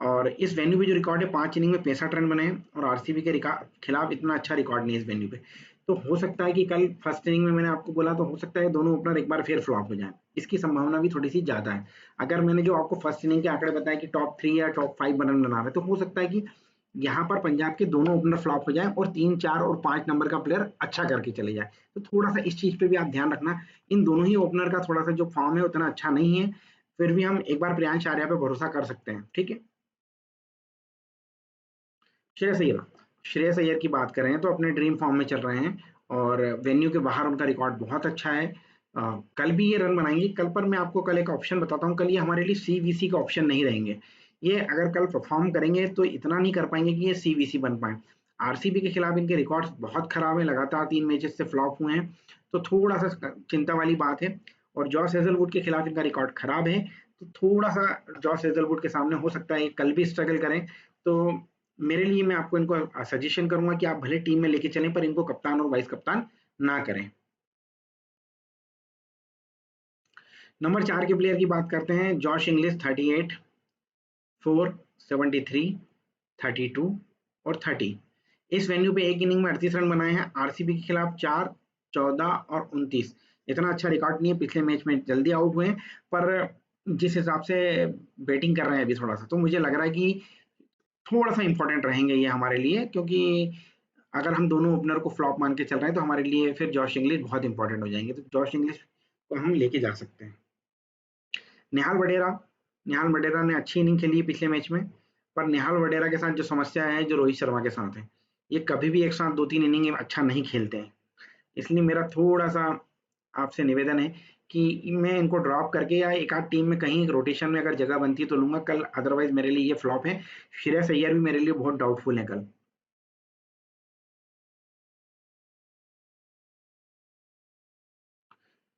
और इस वेन्यू पे जो रिकॉर्ड है 5 इनिंग में 65 रन बने हैं और आरसीबी के खिलाफ इतना अच्छा रिकॉर्ड नहीं है इस वेन्यू पे। तो हो सकता है कि कल फर्स्ट इनिंग में मैंने आपको बोला तो हो सकता है दोनों ओपनर एक बार फिर फ्लॉप हो जाए, इसकी संभावना भी थोड़ी सी ज्यादा है। अगर मैंने जो आपको फर्स्ट इनिंग के आंकड़े बताए कि टॉप 3 या टॉप 5 रन बना रहे तो हो सकता है कि यहाँ पर पंजाब के दोनों ओपनर फ्लॉप हो जाए और 3, 4 और 5 नंबर का प्लेयर अच्छा करके चले जाए। तो थोड़ा सा इस चीज पे भी आप ध्यान रखना, इन दोनों ही ओपनर का थोड़ा सा जो फॉर्म है उतना अच्छा नहीं है, फिर भी हम एक बार प्रियांश आर्या पे भरोसा कर सकते हैं। ठीक है। श्रेयस अय्यर, श्रेयस अय्यर की बात करें तो अपने ड्रीम फॉर्म में चल रहे हैं और वेन्यू के बाहर उनका रिकॉर्ड बहुत अच्छा है। कल भी ये रन बनाएंगे। कल पर मैं आपको कल एक ऑप्शन बताता हूँ, कल ये हमारे लिए सीवीसी का ऑप्शन नहीं रहेंगे। ये अगर कल परफॉर्म करेंगे तो इतना नहीं कर पाएंगे कि ये सीवीसी बन पाए। आरसीबी के खिलाफ इनके रिकॉर्ड्स बहुत खराब है, लगातार 3 मैचेस से फ्लॉप हुए हैं, तो थोड़ा सा चिंता वाली बात है। और जॉस हेजलवुड के खिलाफ इनका रिकॉर्ड खराब है, तो थोड़ा सा जॉस हेजलवुड के सामने हो सकता है कल भी स्ट्रगल करें। तो मेरे लिए मैं आपको इनको सजेशन करूंगा कि आप भले टीम में लेके चलें पर इनको कप्तान और वाइस कप्तान ना करें। नंबर 4 के प्लेयर की बात करते हैं, जॉश इंग्लिश 38, 4, 73, 32 और 30। इस वेन्यू पे एक इनिंग में 38 रन बनाए हैं। आरसीबी के खिलाफ 4, 14 और 29। इतना अच्छा रिकॉर्ड नहीं है, पिछले मैच में जल्दी आउट हुए हैं, पर जिस हिसाब से बैटिंग कर रहे हैं अभी थोड़ा सा, तो मुझे लग रहा है कि थोड़ा सा इंपॉर्टेंट रहेंगे ये हमारे लिए, क्योंकि अगर हम दोनों ओपनर को फ्लॉप मान के चल रहे हैं तो हमारे लिए फिर जॉश इंग्लिश बहुत इंपॉर्टेंट हो जाएंगे, तो जॉश इंग्लिश को हम लेके जा सकते हैं। निहाल वडेरा, निहाल वडेरा ने अच्छी इनिंग खेली है पिछले मैच में, पर निहाल वडेरा के साथ जो समस्या है जो रोहित शर्मा के साथ है, ये कभी भी एक साथ 2-3 इनिंग अच्छा नहीं खेलते हैं। इसलिए मेरा थोड़ा सा आपसे निवेदन है कि मैं इनको ड्रॉप करके या एक आध टीम में कहीं रोटेशन में अगर जगह बनती है तो लूंगा कल, अदरवाइज मेरे लिए ये फ्लॉप है। श्रेयस अय्यर भी मेरे लिए बहुत डाउटफुल है कल।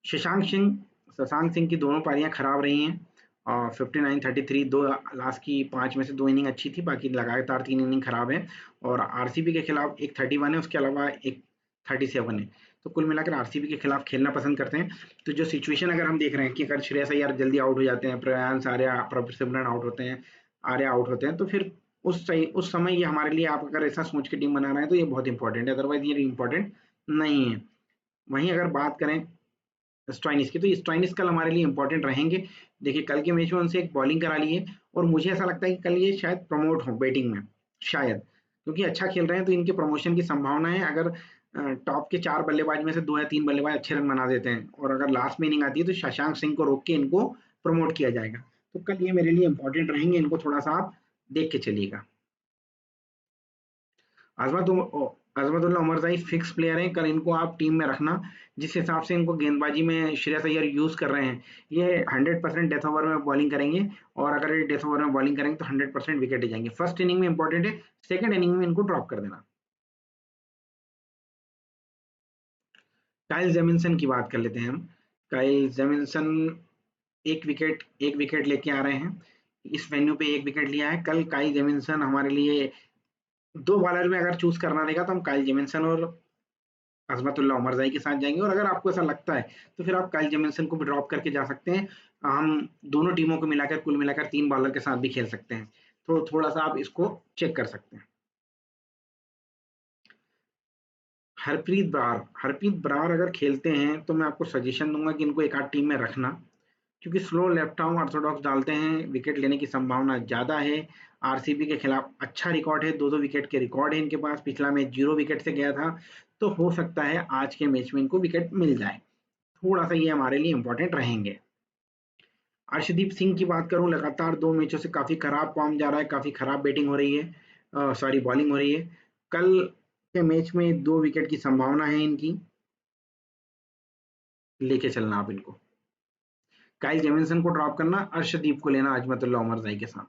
शशांक सिंह, शशांक सिंह की दोनों पारियां खराब रही हैं और 59-33, दो लास्ट की 5 में से 2 इनिंग अच्छी थी, बाकी लगातार 3 इनिंग खराब है। और आरसीबी के खिलाफ एक 31 है, उसके अलावा एक 37 है। तो कुल मिलाकर आरसीबी के खिलाफ खेलना पसंद करते हैं। तो जो सिचुएशन अगर हम देख रहे हैं कि अगर श्रेयस अय्यर जल्दी आउट हो जाते हैं, प्रयांश आर्या, सिमरन आउट होते हैं, आर्या आउट होते हैं, तो फिर उस समय ये हमारे लिए, आप अगर ऐसा सोच के टीम बना रहे हैं तो ये बहुत इंपॉर्टेंट है, अदरवाइज ये इंपॉर्टेंट नहीं है। वहीं अगर बात करें स्टॉइनिस की, तो स्टॉइनिस कल हमारे लिए इंपॉर्टेंट रहेंगे। देखिए कल के मैच में उनसे एक बॉलिंग करा ली है और मुझे ऐसा लगता है कि कल ये शायद प्रमोट हो बैटिंग में, शायद, क्योंकि अच्छा खेल रहे हैं तो इनके प्रमोशन की संभावना है। अगर टॉप के 4 बल्लेबाज में से 2 या 3 बल्लेबाज अच्छे रन बना देते हैं और अगर लास्ट में इनिंग आती है तो शशांक सिंह को रोक के इनको प्रमोट किया जाएगा। तो कल ये मेरे लिए इंपॉर्टेंट रहेंगे, इनको थोड़ा सा आप देख के चलिएगा। अजमत अजमतुल्ला उमरजाई फिक्स प्लेयर हैं, कल इनको आप टीम में रखना। जिस हिसाब से इनको गेंदबाजी में श्रेयस अय्यर यूज कर रहे हैं, ये 100% डेथ ओवर में बॉलिंग करेंगे और अगर ये डेथ ओवर में बॉलिंग करेंगे तो 100% विकेट जाएंगे। फर्स्ट इनिंग में इंपॉर्टेंट है, सेकंड इनिंग में इनको ड्रॉप कर देना। काइल जेमिन्सन की बात कर लेते हैं हम। काइल जेमिन्सन एक विकेट लेके आ रहे हैं, इस वेन्यू पे एक विकेट लिया है कल। काइल जेमिन्सन हमारे लिए दो बॉलर में अगर चूज करना रहेगा तो हम काइल जेमिन्सन और अजमतुल्ला उमरजाई के साथ जाएंगे, और अगर आपको ऐसा लगता है तो फिर आप काइल जेमिन्सन को भी ड्रॉप करके जा सकते हैं। हम दोनों टीमों को मिलाकर कुल मिलाकर 3 बॉलर के साथ भी खेल सकते हैं, तो थोड़ा सा आप इसको चेक कर सकते हैं। हरप्रीत बरार अगर खेलते हैं तो मैं आपको सजेशन दूंगा कि इनको एक आध टीम में रखना, क्योंकि स्लो लेफ्ट आर्म ऑर्थोडॉक्स डालते हैं, विकेट लेने की संभावना ज़्यादा है। आरसीबी के खिलाफ अच्छा रिकॉर्ड है, 2-2 विकेट के रिकॉर्ड है इनके पास, पिछला मैच 0 विकेट से गया था, तो हो सकता है आज के मैच में इनको विकेट मिल जाए। थोड़ा सा ये हमारे लिए इंपॉर्टेंट रहेंगे। अर्शदीप सिंह की बात करूं, लगातार 2 मैचों से काफ़ी खराब फॉर्म जा रहा है, काफ़ी खराब बैटिंग हो रही है, सॉरी बॉलिंग हो रही है। कल के मैच में 2 विकेट की संभावना है इनकी, लेके चलना आप इनको। काइल जेमिन्सन को ड्रॉप करना, अर्शदीप को लेना अजमतुल्ला उमरजाई के साथ।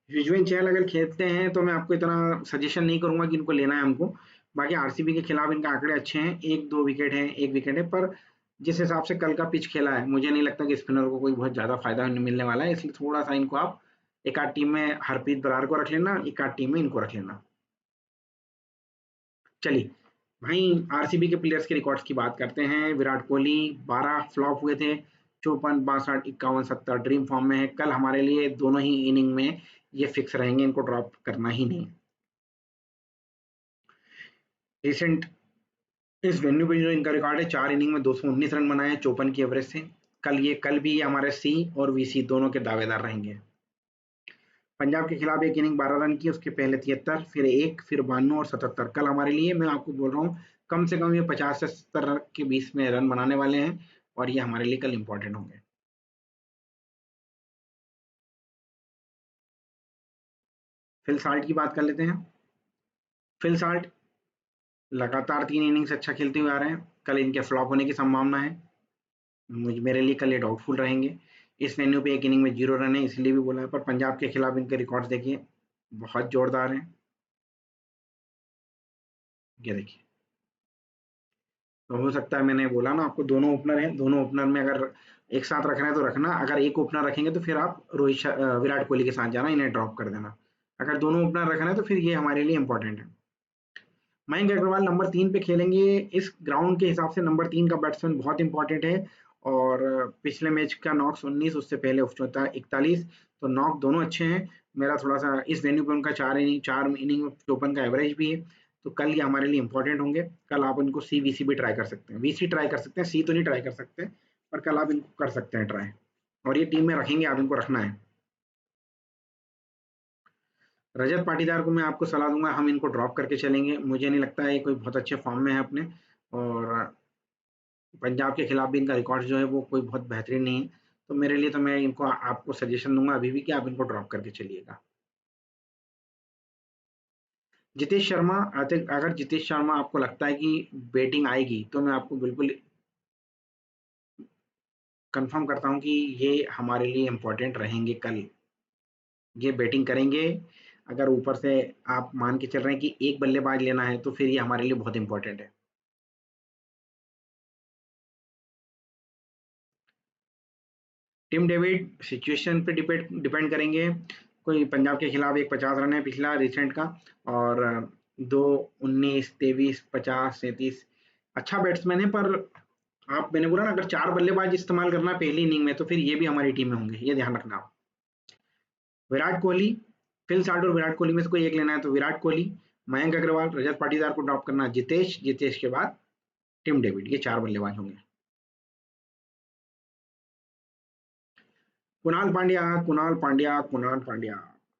युजवेंद्र चहल अगर खेलते हैं तो मैं आपको इतना सजेशन नहीं करूंगा कि इनको लेना है हमको। बाकी आरसीबी के खिलाफ इनके आंकड़े अच्छे हैं, 1-2 विकेट है, 1 विकेट है, पर जिस हिसाब से कल का पिच खेला है मुझे नहीं लगता कि स्पिनर को कोई बहुत ज्यादा फायदा मिलने वाला है, इसलिए थोड़ा सा इनको आप एक आध टीम में हरप्रीत बरार को रख लेना, एक आध टीम में इनको रख लेना। चलिए वहीं आरसीबी के प्लेयर्स के रिकॉर्ड्स की बात करते हैं। विराट कोहली 12 फ्लॉप हुए थे, 54, 62, 51, 70 ड्रीम फॉर्म में है। कल हमारे लिए दोनों ही इनिंग में ये फिक्स रहेंगे, इनको ड्रॉप करना ही नहीं। रिसेंट इस वेन्यू पे जो इनका रिकॉर्ड है, 4 इनिंग में 219 रन बनाए हैं 54 की एवरेज से। कल भी ये हमारे सी और वीसी दोनों के दावेदार रहेंगे। पंजाब के खिलाफ एक इनिंग 12 रन की, उसके पहले 73, फिर 1, फिर 92 और 77। कल हमारे लिए, मैं आपको बोल रहा हूँ, कम से कम ये 50 से 70 के बीच में रन बनाने वाले हैं और ये हमारे लिए कल इंपॉर्टेंट होंगे। फिल साल्ट की बात कर लेते हैं। फिल साल्ट लगातार 3 इनिंग्स अच्छा खेलते हुए आ रहे हैं। कल इनके फ्लॉप होने की संभावना है। मेरे लिए कल ये डाउटफुल रहेंगे। इस वेन्यू पे एक इनिंग में 0 रन है, इसलिए भी बोला है। पर पंजाब के खिलाफ इनके रिकॉर्ड्स देखिए, बहुत जोरदार हैं। ये देखिए, तो हो सकता है, मैंने बोला ना आपको, दोनों ओपनर हैं, दोनों ओपनर में अगर एक साथ रखना है तो रखना, अगर एक ओपनर रखेंगे तो फिर आप विराट कोहली के साथ जाना, इन्हें ड्रॉप कर देना। अगर दोनों ओपनर रखना है तो फिर ये हमारे लिए इंपॉर्टेंट है। मयंक अग्रवाल नंबर 3 पे खेलेंगे। इस ग्राउंड के हिसाब से नंबर 3 का बैट्समैन बहुत इंपॉर्टेंट है। और पिछले मैच का नॉक्स 19, उससे पहले उपचोता 41, तो नॉक दोनों अच्छे हैं। मेरा थोड़ा सा इस वेन्यू पे उनका 4 इनिंग में 54 का एवरेज भी है, तो कल ये हमारे लिए इंपॉर्टेंट होंगे। कल आप इनको सी वीसी भी ट्राई कर सकते हैं, वीसी ट्राई कर सकते हैं, सी तो नहीं ट्राई कर सकते, पर कल आप इनको कर सकते हैं ट्राई। और ये टीम में रखेंगे, आप इनको रखना है। रजत पाटीदार को मैं आपको सलाह दूंगा, हम इनको ड्रॉप करके चलेंगे। मुझे नहीं लगता है ये कोई बहुत अच्छे फॉर्म में है अपने। और पंजाब के खिलाफ भी इनका रिकॉर्ड जो है वो कोई बहुत बेहतरीन नहीं है। तो मेरे लिए, तो मैं इनको आपको सजेशन दूंगा अभी भी कि आप इनको ड्रॉप करके चलिएगा। जितेश शर्मा, अगर जितेश शर्मा आपको लगता है कि बैटिंग आएगी, तो मैं आपको बिल्कुल कंफर्म करता हूं कि ये हमारे लिए इंपॉर्टेंट रहेंगे कल। ये बैटिंग करेंगे। अगर ऊपर से आप मान के चल रहे हैं कि एक बल्लेबाज लेना है, तो फिर ये हमारे लिए बहुत इंपॉर्टेंट है। टिम डेविड सिचुएशन पे डिपेंड डिपेंड करेंगे। कोई पंजाब के खिलाफ एक 50 रन है पिछला रिसेंट का, और दो 19, 23, 50, 37। अच्छा बैट्समैन है, पर आप, मैंने बोला ना, अगर 4 बल्लेबाज इस्तेमाल करना है पहली इनिंग में, तो फिर ये भी हमारी टीम में होंगे, ये ध्यान रखना आप। विराट कोहली, फिल साल्ट और विराट कोहली में से कोई एक लेना है तो विराट कोहली, मयंक अग्रवाल, रजत पाटीदार को ड्रॉप करना, जितेश के बाद टिम डेविड, ये 4 बल्लेबाज होंगे। कुणाल पांड्या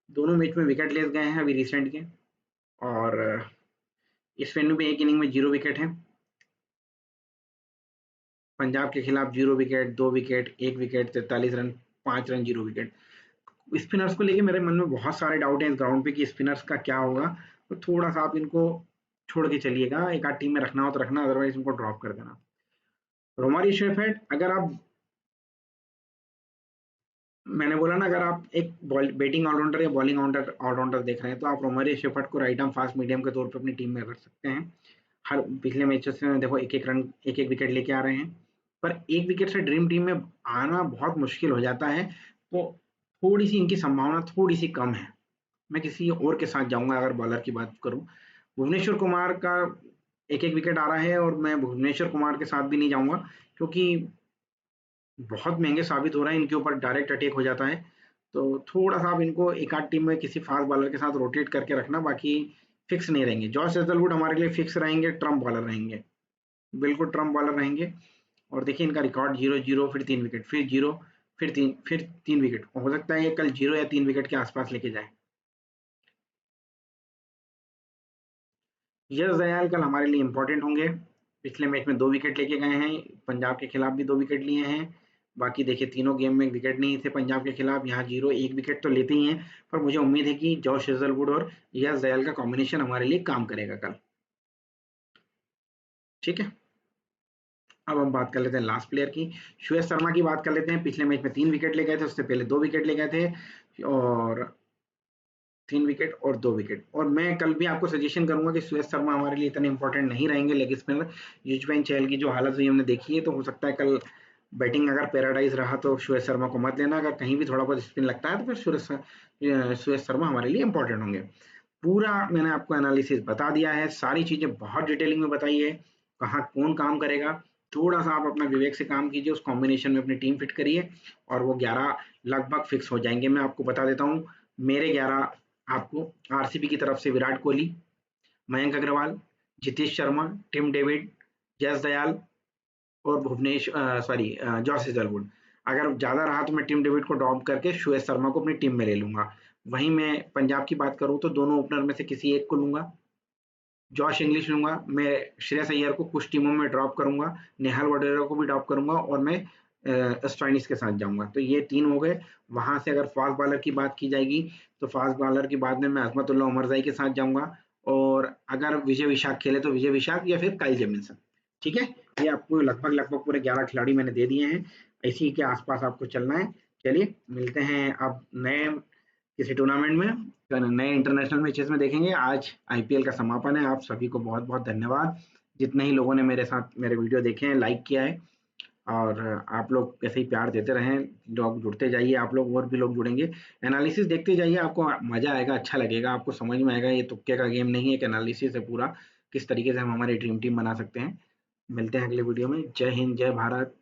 दोनों मैच में विकेट ले गए हैं अभी रिसेंट के। और इस वेन्यू में एक इनिंग में 0 विकेट है। पंजाब के खिलाफ 0 wicket, 2 wicket, 1 wicket, 43 run, 5 run, 0 wicket. Spinners को लेके मेरे मन में बहुत सारे डाउट हैं इस ग्राउंड पे कि स्पिनर्स का क्या होगा। तो थोड़ा सा आप इनको छोड़ के चलिएगा, एक आध टीम में रखना हो तो रखना, अदरवाइज इनको ड्रॉप कर देना। रोमारी शेफर्ड, अगर आप, मैंने बोला ना, अगर आप एक बैटिंग ऑलराउंडर या बॉलिंग ऑलराउंडर देख रहे हैं, तो आप रोमारी शेफर्ड को राइट आर्म फास्ट मीडियम के तौर पे अपनी टीम में रख सकते हैं। हर पिछले मैचेस में देखो, एक एक रन, एक एक विकेट लेके आ रहे हैं। पर एक विकेट से ड्रीम टीम में आना बहुत मुश्किल हो जाता है। तो थोड़ी सी इनकी संभावना थोड़ी सी कम है। मैं किसी और के साथ जाऊंगा अगर बॉलर की बात करूं। भुवनेश्वर कुमार का एक एक विकेट आ रहा है, और मैं भुवनेश्वर कुमार के साथ भी नहीं जाऊंगा, क्योंकि बहुत महंगे साबित हो रहे हैं, इनके ऊपर डायरेक्ट अटैक हो जाता है। तो थोड़ा सा आप इनको एक आध टीम में किसी फास्ट बॉलर के साथ रोटेट करके रखना, बाकी फिक्स नहीं रहेंगे। जॉस हेजलवुड हमारे लिए फिक्स रहेंगे, ट्रम्प बॉलर रहेंगे, बिल्कुल ट्रम्प बॉलर रहेंगे। और देखिए इनका रिकॉर्ड 0-0, फिर 3 विकेट, फिर 0, फिर तीन विकेट। हो सकता है ये कल 0 या 3 विकेट के आसपास लेके जाए। यश दयाल कल हमारे लिए इंपॉर्टेंट होंगे। पिछले मैच में 2 विकेट लेके गए हैं, पंजाब के खिलाफ भी 2 विकेट लिए हैं। बाकी देखिए तीनों गेम में विकेट नहीं थे पंजाब के खिलाफ, यहाँ 0, 1 विकेट तो लेते ही हैं। पर मुझे उम्मीद है कि जॉश हेजलवुड और यश दयाल का कॉम्बिनेशन हमारे लिए काम करेगा कल। ठीक है, अब हम बात कर लेते हैं लास्ट प्लेयर की। श्रेयस शर्मा की बात कर लेते हैं। पिछले मैच में 3 विकेट ले गए थे, उससे पहले 2 विकेट ले गए थे, और 3 विकेट और 2 विकेट। और मैं कल भी आपको सजेशन करूंगा कि श्रेयस शर्मा हमारे लिए इतने इंपॉर्टेंट नहीं रहेंगे लेग स्पिनर। युजवेंद्र चहल की जो हालत हुई हमने देखी है, तो हो सकता है कल बैटिंग अगर पैराडाइज रहा तो श्रेयस शर्मा को मत लेना। अगर कहीं भी थोड़ा बहुत स्पिन लगता है तो फिर श्रेयस शर्मा हमारे लिए इंपॉर्टेंट होंगे। पूरा मैंने आपको एनालिसिस बता दिया है, सारी चीजें बहुत डिटेलिंग में बताई है, कहाँ कौन काम करेगा। थोड़ा सा आप अपना विवेक से काम कीजिए, उस कॉम्बिनेशन में अपनी टीम फिट करिए, और वो 11 लगभग फिक्स हो जाएंगे। मैं आपको बता देता हूँ, मेरे 11 आपको: आरसीबी की तरफ से विराट कोहली, मयंक अग्रवाल, जितेश शर्मा, टिम डेविड, जस दयाल और जॉस हेजलवुड। अगर ज़्यादा रहा तो मैं टिम डेविड को ड्रॉप करके सुयश शर्मा को अपनी टीम में ले लूंगा। वहीं मैं पंजाब की बात करूं तो दोनों ओपनर में से किसी एक को लूंगा। जॉश इंग्लिश लूंगा, मैं श्रेयस अय्यर को कुछ टीमों में ड्रॉप करूंगा, नेहाल वडेरा को भी ड्रॉप करूंगा और मैं स्टोइनिस के साथ जाऊंगा। तो ये 3 हो गए। वहां से अगर फास्ट बॉलर की बात की जाएगी तो फास्ट बॉलर की बाद में मैं अजमतुल्ला उमरजाई के साथ जाऊंगा, और अगर विजय विशाख खेले तो विजय विशाख या फिर काइल जेमिंसन। ठीक है, ये आपको लगभग लगभग पूरे 11 खिलाड़ी मैंने दे दिए हैं, इसी के आसपास आपको चलना है। चलिए मिलते हैं अब नए किसी टूर्नामेंट में, नए इंटरनेशनल मैचेस में देखेंगे। आज आईपीएल का समापन है। आप सभी को बहुत बहुत धन्यवाद, जितने ही लोगों ने मेरे साथ मेरे वीडियो देखे हैं, लाइक किया है, और आप लोग ऐसे ही प्यार देते रहें, लोग जुड़ते जाइए, आप लोग और भी लोग जुड़ेंगे। एनालिसिस देखते जाइए, आपको मजा आएगा, अच्छा लगेगा, आपको समझ में आएगा ये तुक्के का गेम नहीं है, एक एनालिसिस है पूरा, किस तरीके से हम हमारी ड्रीम टीम बना सकते हैं। मिलते हैं अगले वीडियो में। जय हिंद, जय भारत।